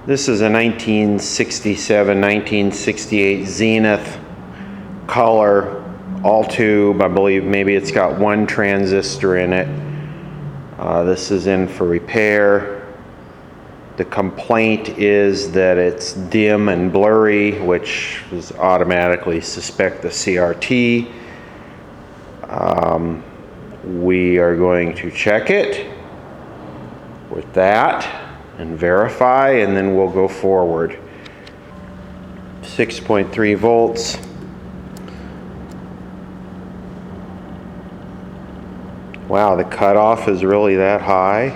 This is a 1967, 1968 Zenith color, all tube. I believe maybe it's got one transistor in it. This is in for repair. The complaint is that it's dim and blurry, which is automatically suspect the CRT. We are going to check it with that and verify, and then we'll go forward. 6.3 volts. Wow, the cutoff is really that high.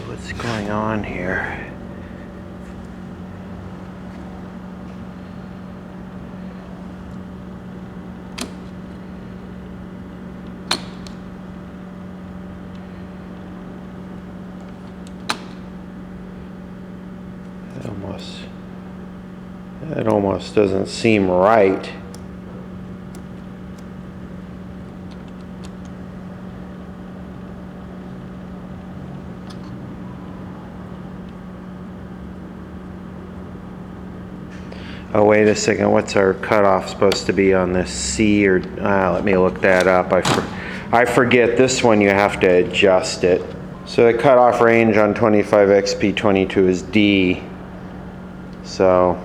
What's going on here? It almost doesn't seem right. Oh, wait a second. What's our cutoff supposed to be on this C? Or let me look that up. I forget. This one you have to adjust it. So the cutoff range on 25XP22 is D. So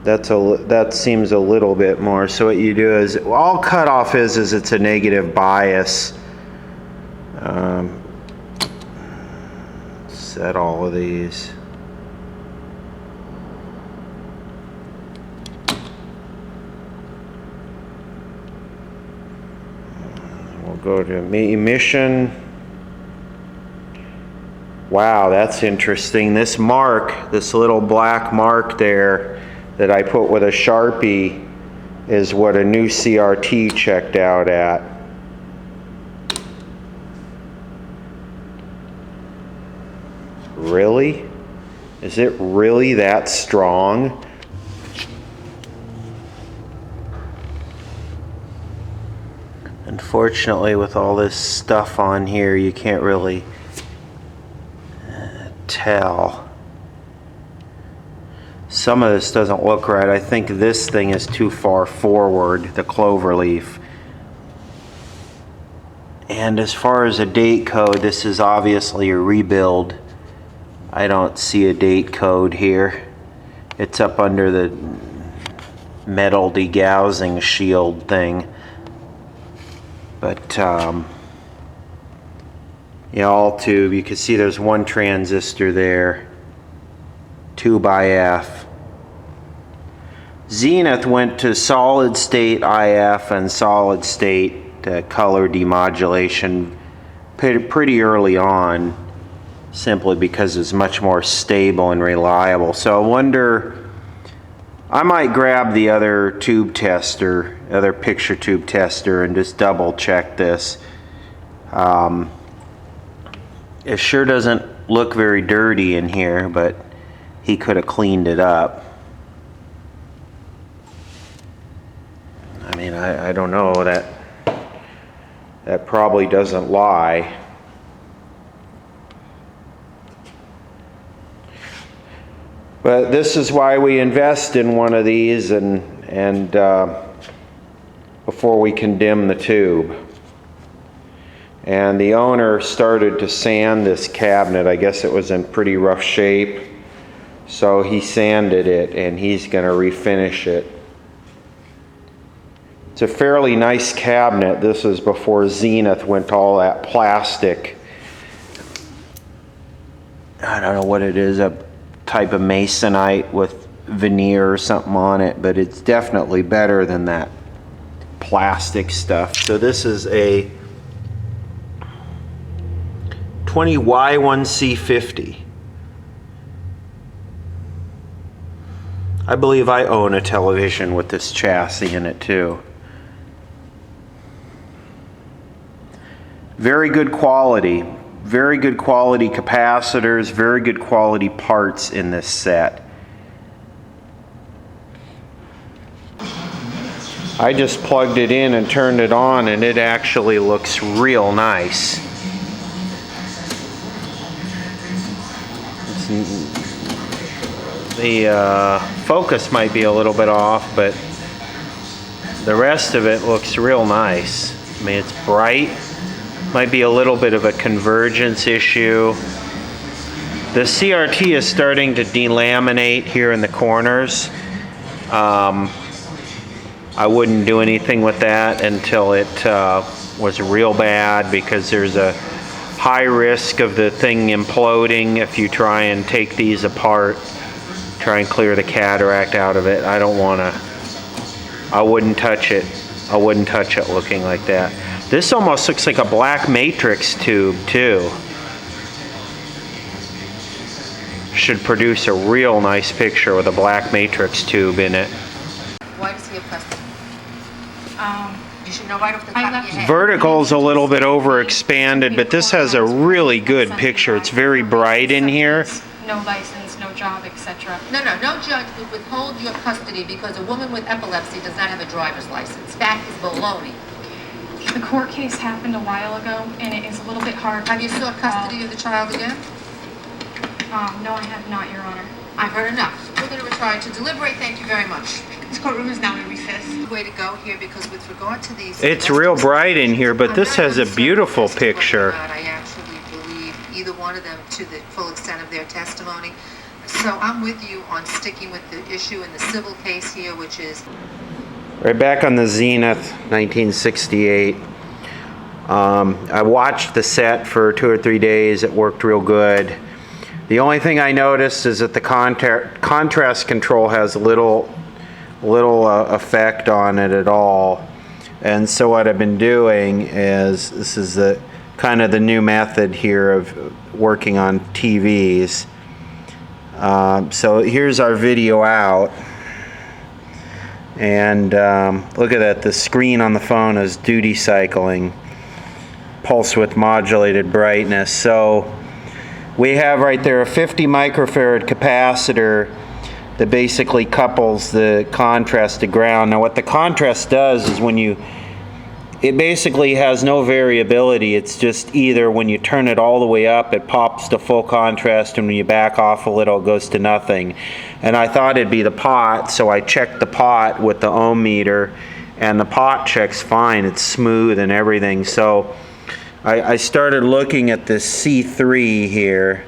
that seems a little bit more. So what you do is, all cutoff is it's a negative bias. Set all of these. We'll go to emission. Wow, that's interesting. This mark, this little black mark there that I put with a Sharpie, is what a new CRT checked out at. Really? Is it really that strong? Unfortunately, with all this stuff on here, you can't really tell. Some of this doesn't look right. I think this thing is too far forward, the clover leaf. And as far as a date code, this is obviously a rebuild. I don't see a date code here. It's up under the metal degaussing shield thing. But yeah, all tube. You can see there's one transistor there. 2x Zenith went to solid state IF and solid state color demodulation pretty early on, simply because it's much more stable and reliable. So I wonder, I might grab the other tube tester, other picture tube tester, and just double check this. It sure doesn't look very dirty in here, but he could have cleaned it up. I mean, I don't know, that probably doesn't lie. But this is why we invest in one of these and before we condemn the tube. And the owner started to sand this cabinet. I guess it was in pretty rough shape. So he sanded it and he's going to refinish it. It's a fairly nice cabinet. This is before Zenith went to all that plastic. I don't know what it is, a type of masonite with veneer or something on it, but it's definitely better than that plastic stuff. So this is a 20Y1C50. I believe I own a television with this chassis in it too. Very good quality capacitors, very good quality parts in this set. I just plugged it in and turned it on, and it actually looks real nice. The focus might be a little bit off, but the rest of it looks real nice. I mean, it's bright. Might be a little bit of a convergence issue. The CRT is starting to delaminate here in the corners. I wouldn't do anything with that until it was real bad, because there's a high risk of the thing imploding if you try and take these apart, try and clear the cataract out of it. I don't want to. I wouldn't touch it. I wouldn't touch it looking like that. This almost looks like a black matrix tube too. Should produce a real nice picture with a black matrix tube in it. Why does he have custody? You should know right off the top of your head. Vertical's a little bit overexpanded, but this has a really good picture. It's very bright in here. No license, no job, etc. No judge would withhold your custody because a woman with epilepsy does not have a driver's license. That is baloney. The court case happened a while ago, and it is a little bit hard. Have you sought custody of the child again? No, I have not, Your Honor. I've heard enough. We're going to retire to deliberate. Thank you very much. This courtroom is now in recess. Way to go here, because with regard to these... It's real bright in here, but this has a beautiful picture. I actually believe either one of them to the full extent of their testimony. So I'm with you on sticking with the issue in the civil case here, which is... Right back on the Zenith, 1968. I watched the set for 2 or 3 days. It worked real good. The only thing I noticed is that the contrast control has little effect on it at all. And so what I've been doing is, this is the kind of the new method here of working on TVs. So here's our video out. And look at that, the screen on the phone is duty cycling, pulse width modulated brightness. So we have right there a 50 microfarad capacitor that basically couples the contrast to ground. Now what the contrast does is it basically has no variability. It's just either when you turn it all the way up, it pops to full contrast, and when you back off a little, it goes to nothing. And I thought it'd be the pot, so I checked the pot with the ohm meter, and the pot checks fine. It's smooth and everything. So I started looking at this C3 here,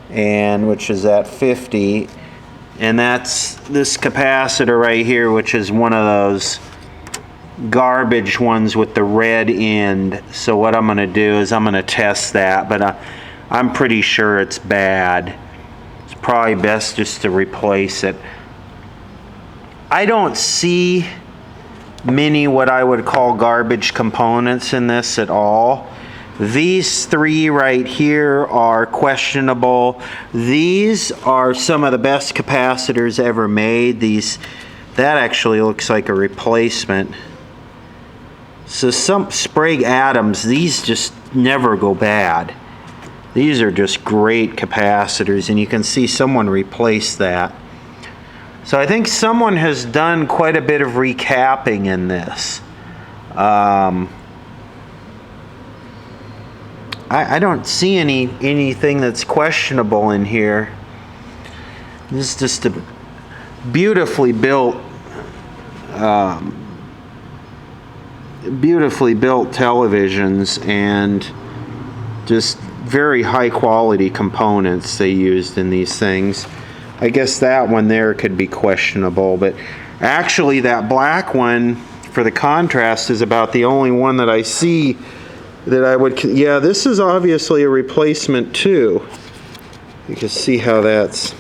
and which is at 50, and that's this capacitor right here, which is one of those garbage ones with the red end. So what I'm going to do is I'm going to test that, but I'm pretty sure it's bad. It's probably best just to replace it. I don't see many what I would call garbage components in this at all. These three right here are questionable. These are some of the best capacitors ever made. That actually looks like a replacement. So some Sprague Adams, these just never go bad. These are just great capacitors, and you can see someone replaced that. So I think someone has done quite a bit of recapping in this. I don't see anything that's questionable in here. This is just a beautifully built televisions, and just very high quality components they used in these things. I guess that one there could be questionable, but actually that black one for the contrast is about the only one that I see that I would, yeah, this is obviously a replacement too. You can see how that's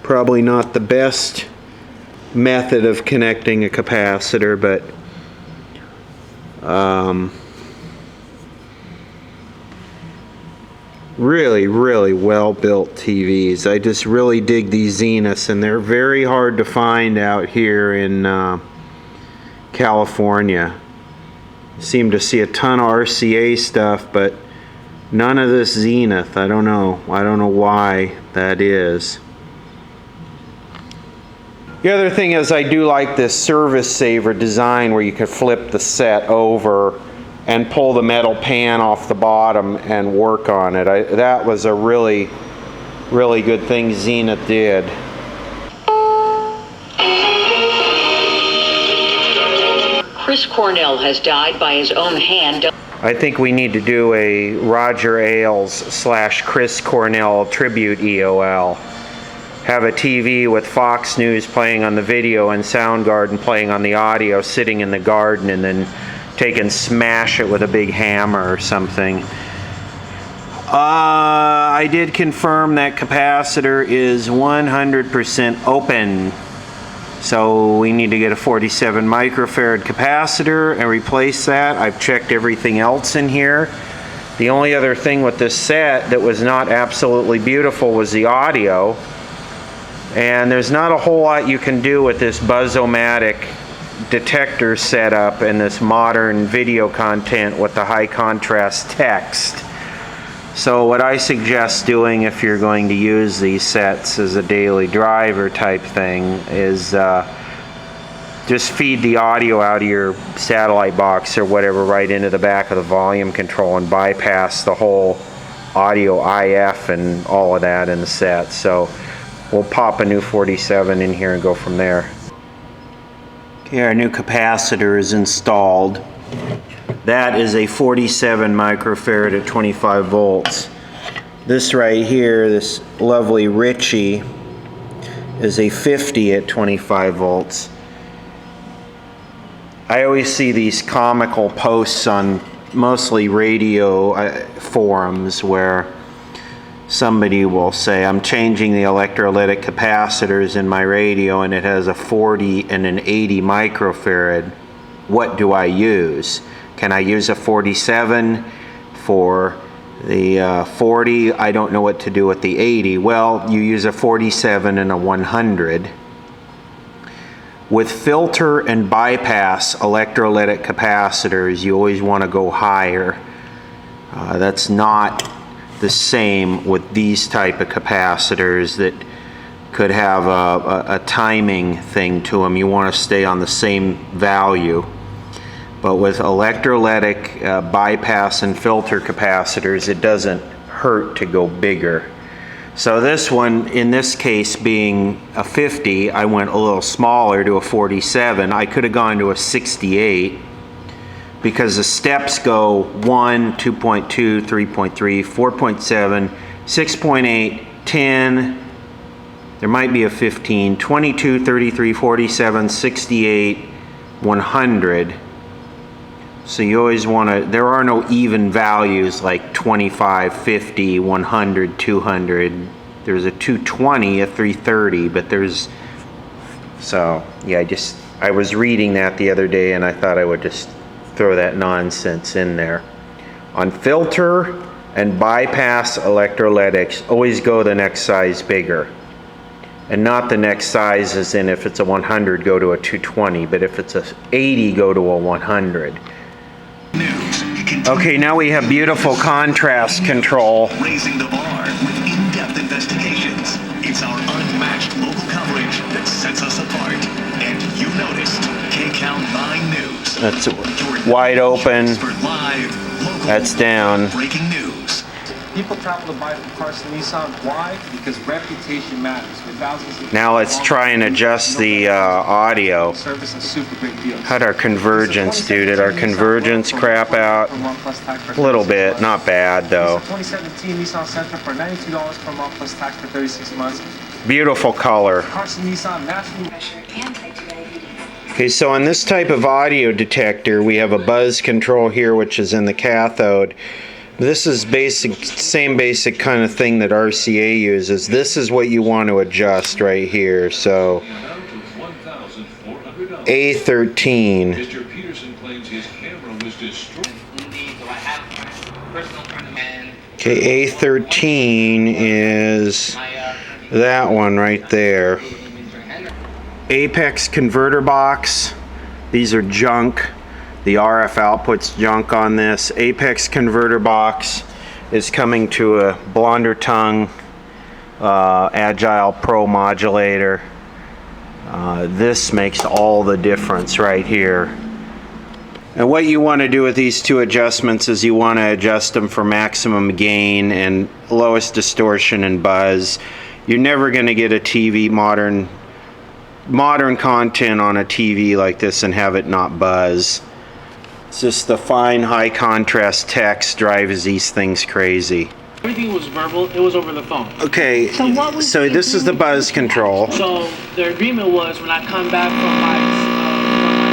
probably not the best method of connecting a capacitor, but really well built TVs. I just really dig these Zeniths, and they're very hard to find out here in California. Seem to see a ton of RCA stuff, but none of this Zenith. I don't know why that is. The other thing is I do like this service saver design where you could flip the set over and pull the metal pan off the bottom and work on it. That was a really, really good thing Zenith did. Chris Cornell has died by his own hand. I think we need to do a Roger Ailes / Chris Cornell tribute EOL. Have a TV with Fox News playing on the video and Soundgarden playing on the audio, sitting in the garden, and then take and smash it with a big hammer or something. I did confirm that capacitor is 100% open. So we need to get a 47 microfarad capacitor and replace that. I've checked everything else in here. The only other thing with this set that was not absolutely beautiful was the audio. And there's not a whole lot you can do with this Buzz-O-Matic detector setup and this modern video content with the high contrast text. So what I suggest doing if you're going to use these sets as a daily driver type thing is just feed the audio out of your satellite box or whatever right into the back of the volume control and bypass the whole audio IF and all of that in the set. So we'll pop a new 47 in here and go from there. Okay, our new capacitor is installed. That is a 47 microfarad at 25 volts. This right here, this lovely Ritchie, is a 50 at 25 volts. I always see these comical posts on mostly radio forums where somebody will say, I'm changing the electrolytic capacitors in my radio and it has a 40 and an 80 microfarad. What do I use? Can I use a 47 for the 40? I don't know what to do with the 80. Well, you use a 47 and a 100. With filter and bypass electrolytic capacitors, you always want to go higher. That's not the same with these type of capacitors that could have a timing thing to them. You want to stay on the same value. But with electrolytic bypass and filter capacitors, it doesn't hurt to go bigger. So this one, in this case being a 50, I went a little smaller to a 47. I could have gone to a 68 because the steps go 1, 2.2, 3.3, 4.7, 6.8, 10, there might be a 15, 22, 33, 47, 68, 100. So you always want to, there are no even values like 25, 50, 100, 200. There's a 220, a 330, but there's, so yeah, I was reading that the other day and I thought I would just throw that nonsense in there. On filter and bypass electrolytics, always go the next size bigger. And not the next size as in if it's a 100, go to a 220, but if it's a 80, go to a 100. Okay, now we have beautiful contrast control. Raising the bar with in-depth investigations. It's our unmatched local coverage that sets us apart. And you noticed K-Count 9 News. That's wide open. Live, That's down. Breaking news. People travel to buy from Carson Nissan. Why? Because reputation matters. With thousands of Now let's try and adjust the audio. service and super great deals. How'd our convergence do? Did our convergence crap out? A little bit, not bad though. 2017 Nissan Sentra for $92 per month plus tax for 36 months. Beautiful color. Carson Nissan national. Okay, so on this type of audio detector, we have a buzz control here, which is in the cathode. This is same basic kind of thing that RCA uses. This is what you want to adjust right here. So A13. Mr. Peterson claims his camera was destroyed. Okay, A13 is that one right there. Apex converter box. These are junk. The RF output's junk on this. Apex converter box is coming to a Blonder Tongue Agile Pro modulator. This makes all the difference right here. And what you want to do with these two adjustments is you want to adjust them for maximum gain and lowest distortion and buzz. You're never going to get a TV modern content on a TV like this and have it not buzz. It's just the fine high contrast text drives these things crazy. Everything was verbal. It was over the phone. Okay, so this is the buzz control. So the agreement was when I come back from my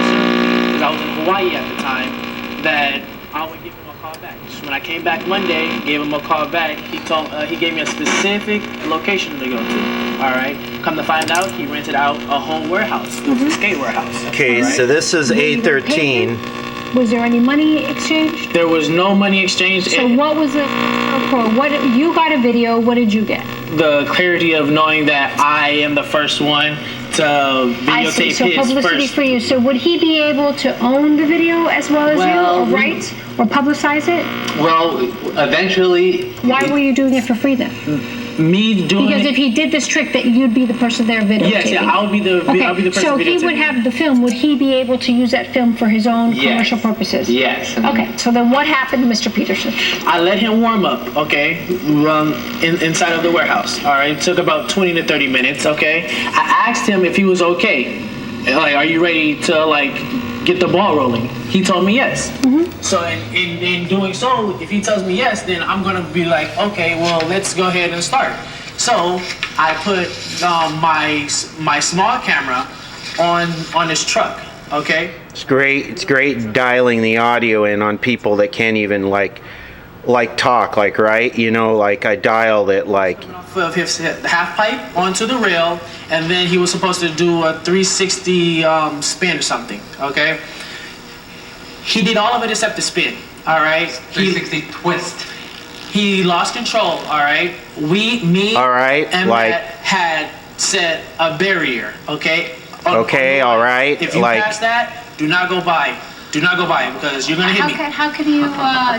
surgery, because I was in Hawaii at the time, that I would give him a call back. So when I came back Monday, gave him a call back. He gave me a specific location to go to. All right. Come to find out, he rented out a whole warehouse, a skate warehouse. Okay, so this is A13. Was there any money exchanged? There was no money exchanged. So what was it for? What you got a video? What did you get? The clarity of knowing that I am the first one to I see. videotape So his publicity first. for you. So would he be able to own the video as well as Well, you, or rights, or publicize it? Well, eventually. Why were you doing it for free then? Me doing Because it. if he did this trick, that you'd be the person there videotaping. Yes, yeah, I'll be the person so he would videotaping. have the film. Would he be able to use that film for his own commercial purposes? Yes. Okay, so then what happened to Mr. Peterson? I let him warm up, okay, inside of the warehouse. All right, took about 20 to 30 minutes, okay. I asked him if he was okay. Like, are you ready to like get the ball rolling? He told me yes. So in doing so, if he tells me yes, then I'm gonna be like, okay, well, let's go ahead and start. So I put my small camera on his truck, okay. It's great dialing the audio in on people that can't even like talk, like, right? You know, like I dialed it like. Of his half pipe onto the rail, and then he was supposed to do a 360 spin or something, okay? He did all of it except the spin, all right? 360 twist. He lost control, all right? All right, and like- Matt had set a barrier, okay? Okay, all right, If you like- pass that, do not go by. Do not go by because you're gonna hit me. How can you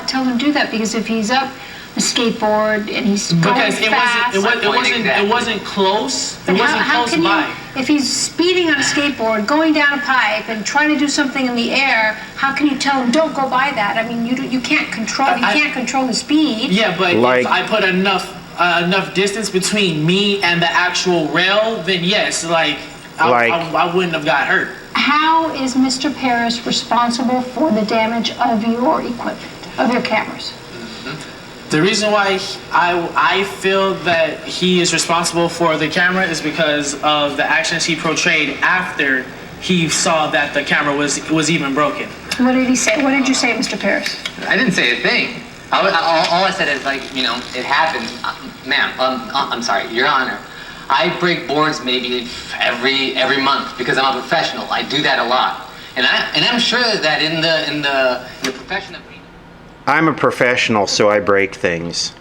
tell him to do that? Because if he's up a skateboard and he's going Because fast, it wasn't close. It wasn't how close can by. you, if he's speeding on a skateboard, going down a pipe and trying to do something in the air, how can you tell him don't go by that? I mean, you can't control the speed. Yeah, but Like- if I put enough distance between me and the actual rail, then yes, I wouldn't have got hurt. How is Mr. Paris responsible for the damage of your equipment, of your cameras? The reason why I feel that he is responsible for the camera is because of the actions he portrayed after he saw that the camera was even broken. What did he say? What did you say, Mr. Paris? I didn't say a thing. All I said is it happens. Ma'am, I'm sorry, Your Honor. I break boards maybe every month because I'm a professional. I do that a lot, and I'm sure that in the profession of. I'm a professional, so I break things.